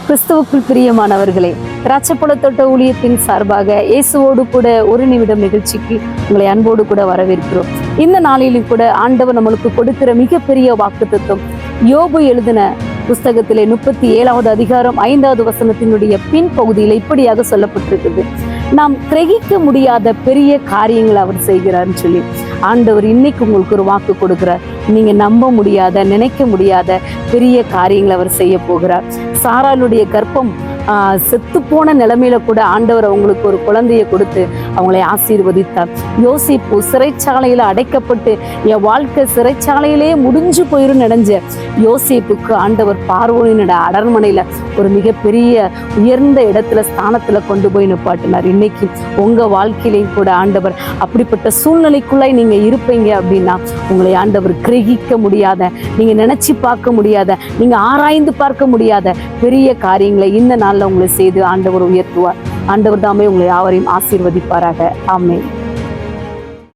கிறிஸ்துவுக்குள் பிரியமானவர்களே, திராட்சைப்பழத்தோட்ட ஊழியத்தின் சார்பாக இயேசுவோடு கூட ஒரு நிமிடம் நிகழ்ச்சிக்கு உங்களை அன்போடு கூட வரவேற்கிறோம். இந்த நாளிலும் கூட ஆண்டவர் நம்மளுக்கு கொடுக்கிற மிகப்பெரிய வாக்குத்தத்தம் யோபு எழுதின புஸ்தகத்திலே 37வது அதிகாரம் 5வது வசனத்தினுடைய பின்பகுதியில் இப்படியாக சொல்லப்பட்டிருக்குது. நாம் கிரகிக்க முடியாத பெரிய காரியங்களை அவர் செய்கிறார்னு சொல்லி ஆண்டவர் இன்னைக்கு உங்களுக்கு ஒரு வாக்கு கொடுக்கிறார். நீங்க நம்ப முடியாத, நினைக்க முடியாத பெரிய காரியங்களை அவர் செய்ய போகிறார். சாராளுடைய கர்ப்பம் செத்து போன நிலைமையில கூட ஆண்டவர் அவங்களுக்கு ஒரு குழந்தைய கொடுத்து அவங்களை ஆசீர்வதித்தார். யோசிப்பு சிறைச்சாலையில அடைக்கப்பட்டு என் வாழ்க்கை சிறைச்சாலையிலே முடிஞ்சு போயிரும் நினைஞ்ச யோசிப்புக்கு ஆண்டவர் பார்வோனினோட அரண்மனையில ஒரு மிகப்பெரிய உயர்ந்த இடத்துல ஸ்தானத்துல கொண்டு போய் நிப்பாட்டினார். இன்னைக்கு உங்க வாழ்க்கையிலையும் கூட ஆண்டவர் அப்படிப்பட்ட சூழ்நிலைக்குள்ளாய் நீங்க இருப்பீங்க அப்படின்னா உங்களை ஆண்டவர் கிரகிக்க முடியாத, நீங்க நினைச்சு பார்க்க முடியாத, நீங்க ஆராய்ந்து பார்க்க முடியாத பெரிய காரியங்களை இந்த நாள்ல உங்களை செய்து ஆண்டவர் உயர்த்துவார். ஆண்டவர் தாமே உங்களை யாவரையும் ஆசீர்வதிப்பாராக. ஆமென்.